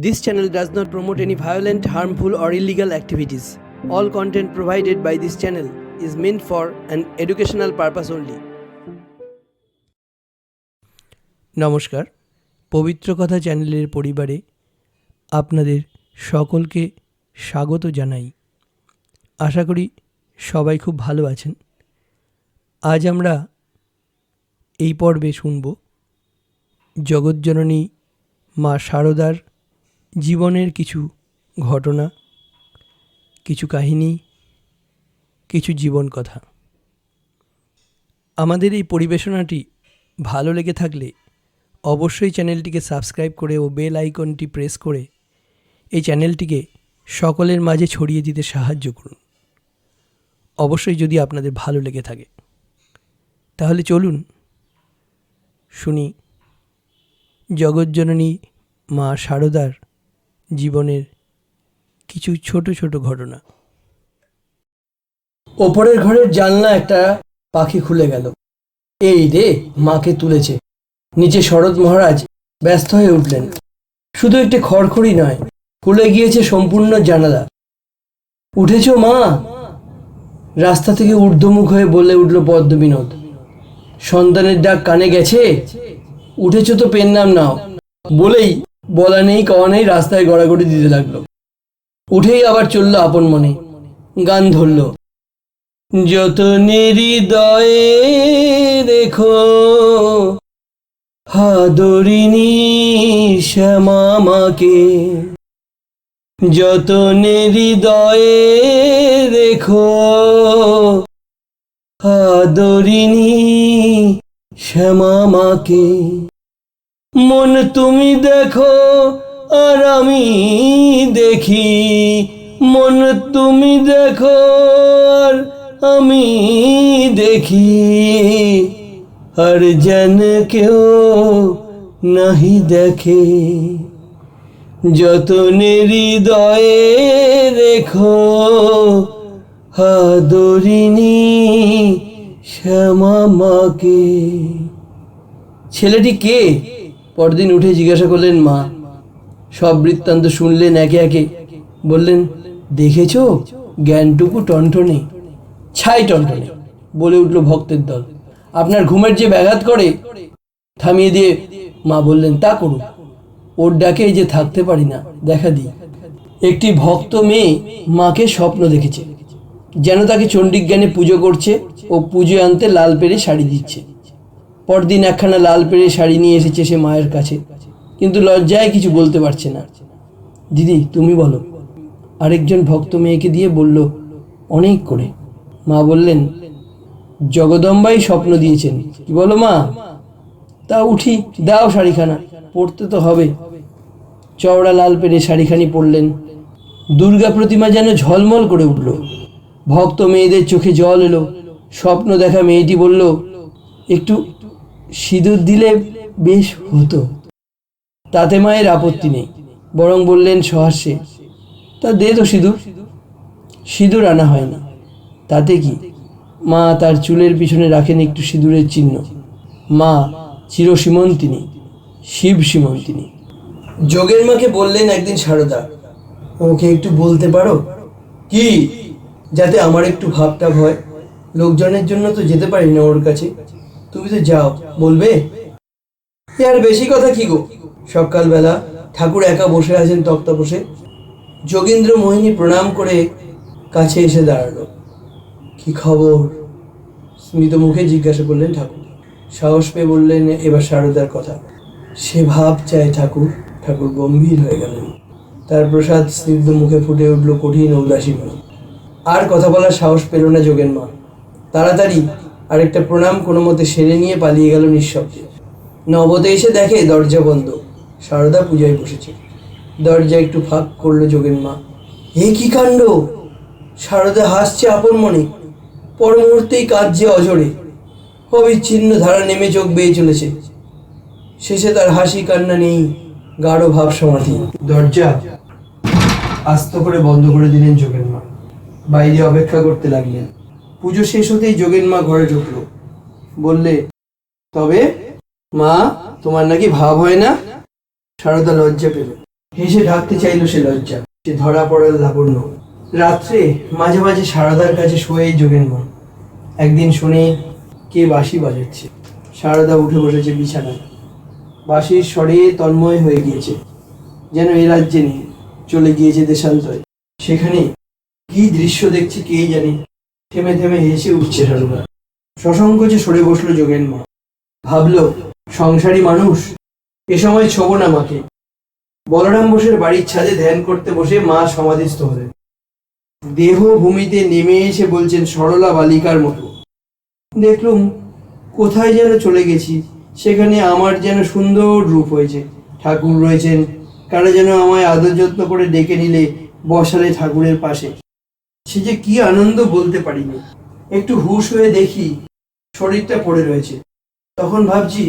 This channel does not promote any violent, harmful, or illegal activities. All content provided by this channel is meant for an educational purpose only. নমস্কার, পবিত্র কথা চ্যানেলের পরিবারে আপনাদের সকলকে স্বাগত জানাই। আশা করি সবাই খুব ভালো আছেন। আজ আমরা এই পর্বে শুনব জগৎজননী মা শারদার জীবনের কিছু ঘটনা, কিছু কাহিনী, কিছু জীবন কথা। আমাদের এই পরিবেশনাটি ভালো লেগে থাকলে অবশ্যই চ্যানেলটিকে সাবস্ক্রাইব করে ও বেল আইকনটি প্রেস করে এই চ্যানেলটিকে সকলের মাঝে ছড়িয়ে দিতে সাহায্য করুন। অবশ্যই যদি আপনাদের ভালো লেগে থাকে তাহলে চলুন শুনি জগৎজননী মা শারদার জীবনের কিছু ছোট ছোট ঘটনা। ওপরের ঘরের জানলা একটা পাখি খুলে গেল। এই রে, মাকে তুলেছে। নিচে শরৎ মহারাজ ব্যস্ত হয়ে উঠলেন। শুধু একটি খড়খড়ি নয়, খুলে গিয়েছে সম্পূর্ণ জানালা। উঠেছ মা? রাস্তা থেকে ঊর্ধ্বমুখ হয়ে বলে উঠল পদ্মবিনোদ। সন্তানের ডাক কানে গেছে? উঠেছ তো পেন নাম নাও বলেই বলা নেই কওয়া নেই রাস্তায় গড়াগড়ি দিতে লাগলো। উঠেই আবার চলল আপন মনে, গান ধরল। যতনে হৃদয়ে রেখো হাদরিনী শ্যামা মাকে, যতনে হৃদয়ে রেখো হাদরিনী শ্যামা মাকে। মন তুমি দেখো আর আমি দেখি, মন তুমি দেখো আর আমি দেখি, আর যেন কেউ নাহি দেখে। যতনে হৃদয়ে রেখো হাদরিনী শ্যামা মাকে। ছেলেটি কে? পরদিন উঠে জিজ্ঞাসা করলেন মা। সব বৃত্তান্ত শুনলেন একে একে। বললেন, দেখেছ জ্ঞানটুকু টনটনে। ছাই টনটনে, বলে উঠল ভক্তের দল। আপনার ঘুমের যে ব্যাঘাত করে। থামিয়ে দিয়ে মা বললেন, তা করুন, ওর ডাকে যে থাকতে পারি না, দেখা দিই। একটি ভক্ত মেয়ে মাকে স্বপ্ন দেখেছে, যেন তাকে চণ্ডীজ্ঞানে পুজো করছে ও পুজো আনতে লাল পেড়ে শাড়ি দিচ্ছে। পরদিন একখানা লাল পেড়ে শাড়ি নিয়ে এসেছে সে মায়ের কাছে, কিন্তু লজ্জায় কিছু বলতে পারছে না। দিদি তুমি বলো। আরেকজন ভক্ত মেয়েকে দিয়ে বলল, অনেক করে। মা বললেন, জগদম্বাই স্বপ্ন দিয়েছেন। কি বলো মা? তা উঠি, দাও শাড়িখানা, পরতে তো হবে। চওড়া লাল পেড়ে শাড়িখানি পরলেন। দুর্গা প্রতিমা যেন ঝলমল করে উঠল। ভক্ত মেয়েদের চোখে জল এলো। স্বপ্ন দেখা মেয়েটি বলল, একটু সিঁদুর দিলে বেশ হতো। তাতে মায়ের আপত্তি নেই, বরং বললেন সহাস্যে, তা দে তো সিঁদুর। সিঁদুর আনা হয়নি। তাতে কি? মা তার চুলের পিছনে রাখেন একটু সিঁদুরের চিহ্ন। মা চিরসীমন্তিনী, শিব সীমন্তিনী। যোগের মাকে বললেন একদিন সারদা, ওকে একটু বলতে পারো? কি? যাতে আমার একটু ভাবটাভ হয়। লোকজনের জন্য তো যেতে পারি না ওর কাছে। তুমি তো যাও, বলবে? আর বেশি কথা কি গো। সকালবেলা ঠাকুর একা বসে আছেন তক্তাপোষে। যোগীন্দ্র মোহিনী প্রণাম করে কাছে এসে দাঁড়ালো। কি খবর? স্মিত মুখে জিজ্ঞাসা করলেন ঠাকুর। সাহস পেয়ে বললেন এবার শারদার কথা। সে ভাব চায় ঠাকুর। ঠাকুর গম্ভীর হয়ে গেলেন। তার প্রসাদ স্নিগ্ধ মুখে ফুটে উঠল কঠিন উদাসীন। আর কথা বলার সাহস পেল না যোগেন মা। তাড়াতাড়ি আরেকটা প্রণাম কোনো মতে সেরে নিয়ে পালিয়ে গেল নিঃশব্দে। নবদে এসে দেখে দরজা বন্ধ। শারদা পূজায় বসেছে। দরজা একটু ফাঁক করলো যোগেন মা। এ কি কাণ্ড! শারদা হাসছে আপন মনে, পর মুহূর্তেই কাঁদছে অঝরে। অবিচ্ছিন্ন ধারা নেমে চোখ বেয়ে চলেছে। শেষে তার হাসি কান্না নেই, গাঢ় ভাব সমাধি। দরজা আস্ত করে বন্ধ করে দিলেন যোগেন মা। বাইরে অপেক্ষা করতে লাগলেন। পুজো শেষ হতেই যোগেন মা ঘরে ঢুকলো। বললে, তবে মা, তোমার নাকি ভাব হয় না? শারদা লজ্জা পেল। হেসে ঢাকতে চাইল সে লজ্জা, সে ধরা পড়ার লাবণ্য। রাত্রে মাঝে মাঝে সারদার কাছে শোয়ে যোগেন মা। একদিন শুনে কে বাঁশি বাজাচ্ছে। সারদা উঠে বসেছে বিছানায়, বাঁশির স্বরে তন্ময় হয়ে গিয়েছে, যেন এ রাজ্যে নেই, চলে গিয়েছে দেশান্তরে। সেখানে কি দৃশ্য দেখছে কে জানে। থেমে থেমে হেসে উঠছে সারদা। সসংকোচে সরে বসলো যোগেন মা। ভাবলো, সংসারী মানুষ, এ সময় ছোব না মাকে। বলরাম বোসের বাড়ির ছাদে ধ্যান করতে বসে মা সমাধিস্থ হলেন। দেহ ভূমিতে নেমে এসে বলছেন সরলা বালিকার মতো, দেখলুম কোথায় যেন চলে গেছি, সেখানে আমার যেন সুন্দর রূপ হয়েছে। ঠাকুর রয়েছেন, কারা যেন আমায় আদর যত্ন করে ডেকে নিলে, বসালে ঠাকুরের পাশে। সে যে কি আনন্দ বলতে পারিনি। একটু হুঁশ হয়ে দেখি শরীরটা পড়ে রয়েছে। তখন ভাবছি,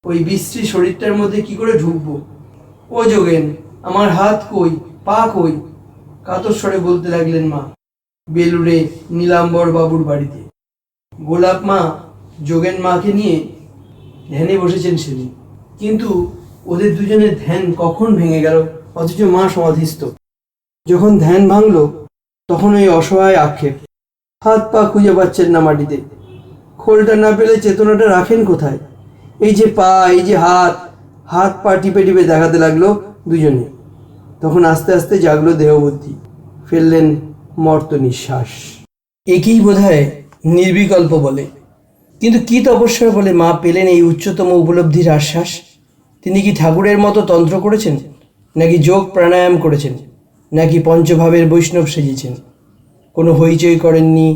ওই বিশ্রী শরীরটার মধ্যে কি করে ঢুকবো। ও যোগেন, আমার হাত কই, পা কই? কাতর স্বরে বলতে লাগলেন মা। বেলুড়ে নীলাম্বর বাবুর বাড়িতে গোলাপ মা যোগেন মাকে নিয়ে ধ্যানে বসেছেন সেদিন। কিন্তু ওদের দুজনের ধ্যান কখন ভেঙে গেল, অথচ মা সমাধিস্থ। যখন ধ্যান ভাঙলো, তখন ওই অসহায় আক্ষেপ, হাত পা খুঁজে পাচ্ছেন না মাটিতে। খোলটা না পেলে চেতনাটা রাখেন কোথায়? এই যে পা, এই যে হাত, হাত পা টিপে টিপে দেখাতে লাগলো দুজনে। তখন আস্তে আস্তে জাগলো দেহবুদ্ধি, ফেললেন মর্ত নিঃশ্বাস। একেই বোধহয় নির্বিকল্প বলে। কিন্তু কি তপস্যার বলে মা পেলেন এই উচ্চতম উপলব্ধির আশ্বাস? তিনি কি ঠাকুরের মতো তন্ত্র করেছেন, নাকি যোগ প্রাণায়াম করেছেন, নাকি পঞ্চভাবের বৈষ্ণব সেজেছেন? কোনো হইচই করেননি,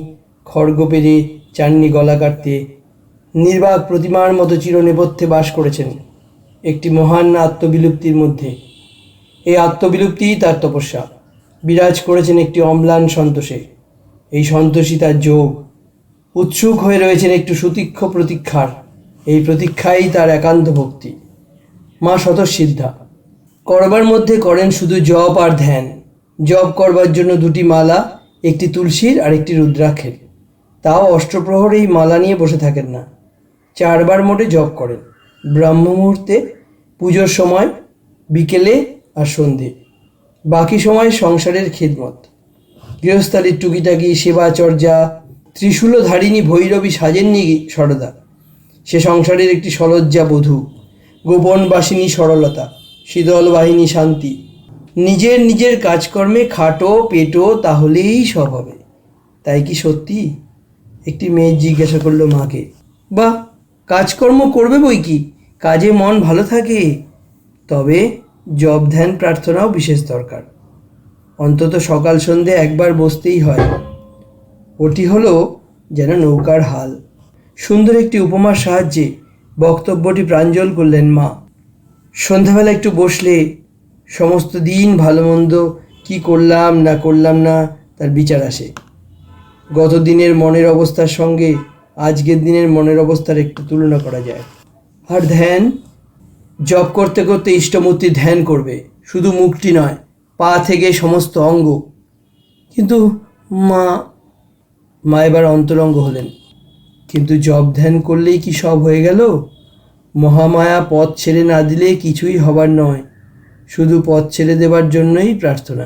খড়গ পেরে চাননি গলা কাটতে, নির্বাক প্রতিমার মতো চিরনেপথ্যে বাস করেছেন একটি মহান আত্মবিলুপ্তির মধ্যে। এই আত্মবিলুপ্তিই তার তপস্যা। বিরাজ করেছেন একটি অম্লান সন্তোষে, এই সন্তোষই তার যোগ। উৎসুক হয়ে রয়েছেন একটু সুতীক্ষ্ণ প্রতীক্ষার, এই প্রতীক্ষাই তার একান্ত ভক্তি। মা স্বতঃসিদ্ধা, করবার মধ্যে করেন শুধু জপ আর ধ্যান। জপ করবার জন্য দুটি মালা, একটি তুলসীর আর একটি রুদ্রাক্ষের। তাও অষ্টপ্রহরেই মালা নিয়ে বসে থাকেন না, 4 বার মোটে জপ করেন। ব্রাহ্ম মুহূর্তে, পুজোর সময়, বিকেলে আর সন্ধে। বাকি সময় সংসারের খিদমত, গৃহস্থালির টুকিটাকি সেবা চর্যা। ত্রিশূলধারিণী ভৈরবী সাজেননি সরদা, সে সংসারের একটি সলজ্জা বধূ। গোপন বাসিনী সরলতা, শীতল বাহিনী শান্তি। নিজের নিজের কাজকর্মে খাটো পেটো, তাহলেই সব হবে। তাই কি সত্যি? একটি মেয়ে জিজ্ঞাসা করলো মাকে। বা কাজকর্ম করবে বই কি, কাজে মন ভালো থাকে। তবে জপ ধ্যান প্রার্থনাও বিশেষ দরকার। অন্তত সকাল সন্ধে একবার বসতেই হয়। ওটি হলো যেন নৌকার হাল। সুন্দর একটি উপমার সাহায্যে বক্তব্যটি প্রাঞ্জল করলেন মা। সন্ধ্যাবেলা একটু বসলে সমস্ত দিন ভালো মন্দ কী করলাম না তার বিচার আসে। গত দিনের মনের অবস্থার সঙ্গে আজকের দিনের মনের অবস্থার একটু তুলনা করা যায়। আর ধ্যান, জপ করতে করতে ইষ্টমূর্তির ধ্যান করবে, শুধু মুখটি নয়, পা থেকে সমস্ত অঙ্গ। কিন্তু মা এবার অন্তরঙ্গ হলেন। কিন্তু জপ ধ্যান করলেই কি সব হয়ে গেল? মহামায়া পথ ছেড়ে না দিলে কিছুই হবার নয়। শুধু পথ ছেড়ে দেবার জন্যই প্রার্থনা,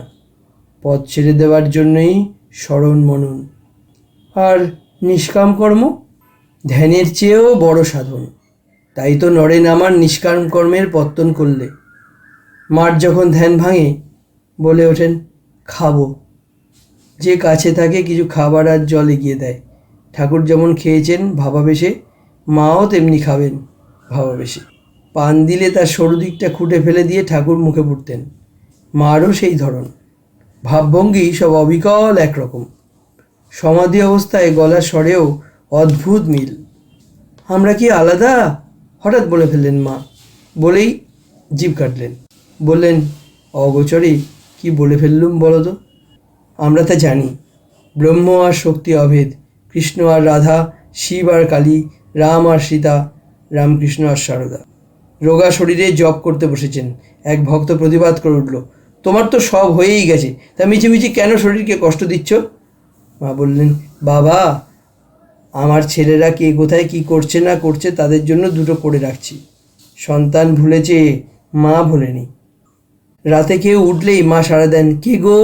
পথ ছেড়ে দেওয়ার জন্যই স্মরণ মনন। আর নিষ্কাম কর্ম ধ্যানের চেয়েও বড় সাধন। তাই তো নরেন আমার নিষ্কাম কর্মের পত্তন করলে। মার যখন ধ্যান ভাঙে, বলে ওঠেন, খাবো। যে কাছে থাকে কিছু খাবার আর জল এগিয়ে দেয়। ঠাকুর যেমন খেয়েছেন ভাবাবেশে, মাও তেমনি খাবেন ভাবাবেশে। পান দিলে তার সরু দিকটা খুঁটে ফেলে দিয়ে ঠাকুর মুখে পুরতেন। মারও সেই ধরন। ভাবভঙ্গি সব অবিকল একরকম। সমাধি অবস্থায় গলার স্বরেও অদ্ভুত মিল। আমরা কি আলাদা? হঠাৎ বলে ফেললেন মা। বলেই জিভ কাটলেন। বললেন, অগোচরে কি বলে ফেললুম বলো তো? আমরা তা জানি, ব্রহ্ম আর শক্তি অভেদ, কৃষ্ণ আর রাধা, শিব আর কালী, রাম আর সীতা, রামকৃষ্ণ আর সারদা। রোগা শরীরে জপ করতে বসেছেন। এক ভক্ত প্রতিবাদ করে উঠল, তোমার তো সব হয়েই গেছে, তা মিছিমিছি কেন শরীরকে কষ্ট দিচ্ছ? মা বললেন, বাবা, আমার ছেলেরা কে কোথায় কি করছে না করছে তাদের জন্য দুটো করে রাখছি। সন্তান ভুলেছে, মা ভোলেনি। রাতে কেউ উঠলেই মা সাড়া দেন, কে গো?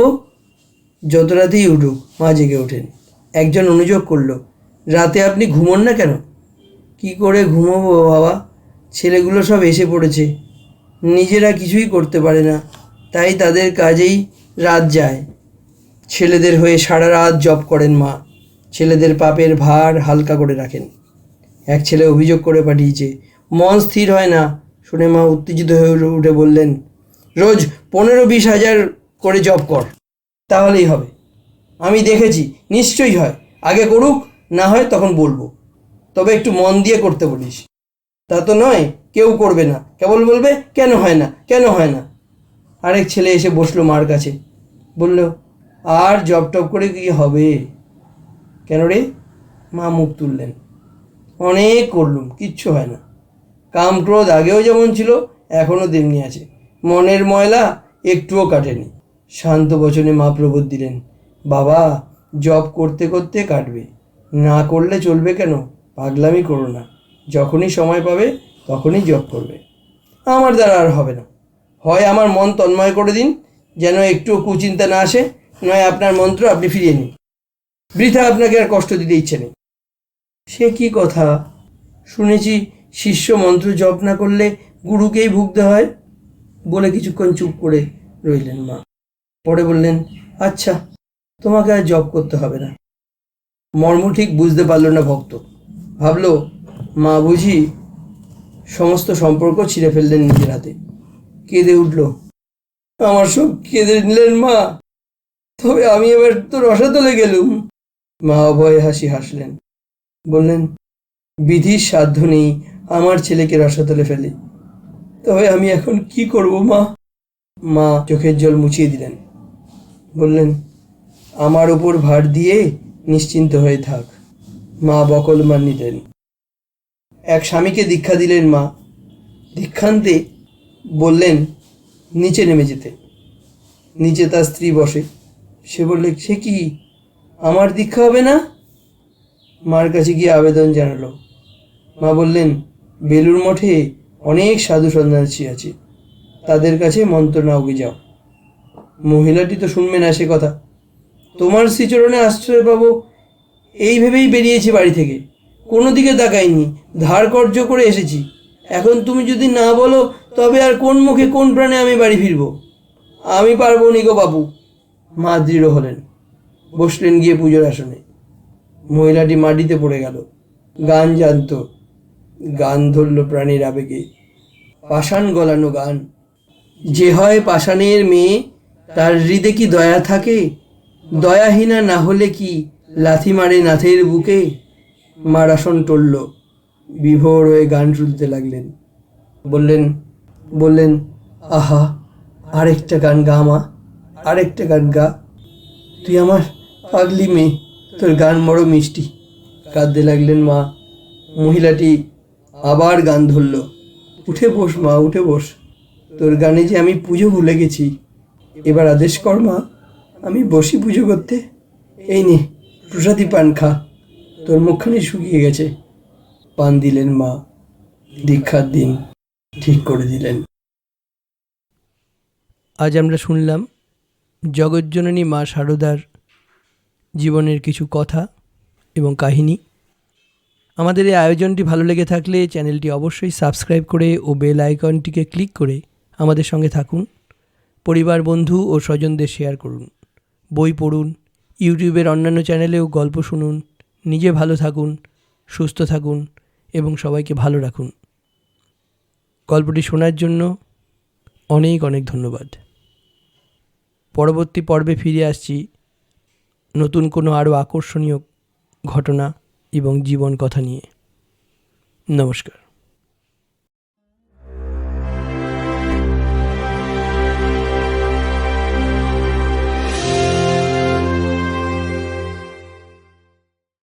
যত রাতেই উঠুক মা জেগে ওঠেন। একজন অনুযোগ করলো, রাতে আপনি ঘুমোন না কেন? কি করে ঘুমোবো বাবা, ছেলেগুলো সব এসে পড়েছে, নিজেরা কিছুই করতে পারে না, তাই তাদের কাজেই রাত যায়। ছেলেদের হয়ে সারা রাত জব করেন মা, ছেলেদের পাপের ভার হালকা করে রাখেন। এক ছেলে অভিযোগ করে পাঠিয়েছে, মন স্থির হয় না। শুনে মা উত্তেজিত হয়ে উঠে বললেন, রোজ 15-20 হাজার করে জব কর, তাহলেই হবে। আমি দেখেছি, নিশ্চয়ই হয়। আগে করুক, না হয় তখন বলবো, তবে একটু মন দিয়ে করতে বলিস। তা তো নয়, কেউ করবে না, কেবল বলবে কেন হয় না, কেন হয় না। আরেক ছেলে এসে বসলো মার কাছে, বলল, আর জব টপ করে কি হবে? কেন রে? মা মুখ তুললেন, অনেক করলুম, কিচ্ছু হয় না। কাম ক্রোধ আগেও যেমন ছিল এখনও তেমনি আছে, মনের ময়লা একটুও কাটেনি। শান্ত বচনে মা প্রবোধ দিলেন, বাবা, জব করতে করতে কাটবে, না করলে চলবে কেন? পাগলামি করো না, যখনই সময় পাবে তখনই জব করবে। আমার দ্বারা আর হবে না, হয় আমার মন তন্ময় করে দিন, যেন একটুও কুচিন্তা না আসে, নয় আপনার মন্ত্র আপনি ফিরিয়ে নিন, বৃথা আপনাকে আর কষ্ট দিতে ইচ্ছে নেই। সে কি কথা? শুনেছি শিষ্য মন্ত্র জপ না করলে গুরুকেই ভুগতে হয়। বলে কিছুক্ষণ চুপ করে রইলেন মা। পরে বললেন, আচ্ছা, তোমাকে আর জপ করতে হবে না। মর্ম ঠিক বুঝতে পারল না ভক্ত, ভাবল মা বুঝি সমস্ত সম্পর্ক ছিঁড়ে ফেললেন নিজের হাতে। কেঁদে উঠল, আমার সব কেঁদে নিলেন মা, তবে আমি এবার তো রসাতলে গেলুম। মা অভয় হাসি হাসলেন, বললেন, বিধির সাধ্য নেই আমার ছেলেকে রসাতলে ফেলে, তবে আমি এখন কি করব মা? মা চোখের জল মুছিয়ে দিলেন, বললেন, আমার ওপর ভার দিয়ে নিশ্চিন্ত হয়ে থাক। মা বকলমান নিতেন। এক স্বামীকে দীক্ষা দিলেন মা। দীক্ষান্তে বললেন নিচে নেমে যেতে। নিচে তার স্ত্রী বসে। সে বললে, সে কি, আমার দীক্ষা হবে না? মার কাছে গিয়ে আবেদন জানালো। মা বললেন, বেলুর মঠে অনেক সাধু সন্ন্যাসী আছে, তাদের কাছে মন্ত্র নাওগে যাও। মহিলাটি তো শুনবে না সে কথা। তোমার শ্রীচরণে আশ্রয় পাবো এই ভেবেই বেরিয়েছি বাড়ি থেকে, কোনো দিকে তাকাইনি, ধার কর্য করে এসেছি। এখন তুমি যদি না বলো তবে আর কোন মুখে কোন প্রাণে আমি বাড়ি ফিরব? আমি পারবো নি গো বাবু। মা দৃঢ় হলেন, বসলেন গিয়ে পুজোর আসনে। মহিলাটি মাটিতে পড়ে গেল। গান জানত, গান ধরল প্রাণীর আবেগে, পাষাণ গলানো গান। যে হয় পাষাণের মেয়ে, তার হৃদে কি দয়া থাকে? দয়াহীনা না হলে কি লাথি মারে নাথের বুকে? মার আসন টলল, বিভোর হয়ে গান শুনতে লাগলেন। বললেন, আহা, আরেকটা গান গা মা, আরেকটা গান গা। তুই আমার পাগলি মেয়ে, তোর গান বড় মিষ্টি। কাঁদতে লাগলেন মা। মহিলাটি আবার গান ধরল, উঠে বস মা, উঠে বস, তোর গানে যে আমি পুজো ভুলে গেছি। এবার আদেশ কর মা, আমি বসি পুজো করতে। এই নে প্রসাদী পান খা, তোর মুখখানি শুকিয়ে গেছে। পান দিলেন মা, দীক্ষার দিন ঠিক করে দিলেন। আজ আমরা শুনলাম জগজ্জননী মা শারদার জীবনের কিছু কথা এবং কাহিনী। আমাদের এই আয়োজনটি ভালো লেগে থাকলে চ্যানেলটি অবশ্যই সাবস্ক্রাইব করে ও বেল আইকনটিকে ক্লিক করে আমাদের সঙ্গে থাকুন। পরিবার, বন্ধু ও স্বজনদের শেয়ার করুন। বই পড়ুন, ইউটিউবের অন্যান্য চ্যানেলেও গল্প শুনুন। নিজে ভালো থাকুন, সুস্থ থাকুন এবং সবাইকে ভালো রাখুন। গল্পটি শোনার জন্য অনেক অনেক ধন্যবাদ। পরবর্তী পর্বে ফিরে আসছি নতুন কোনো আরও আকর্ষণীয় ঘটনা এবং জীবন কথা নিয়ে। নমস্কার।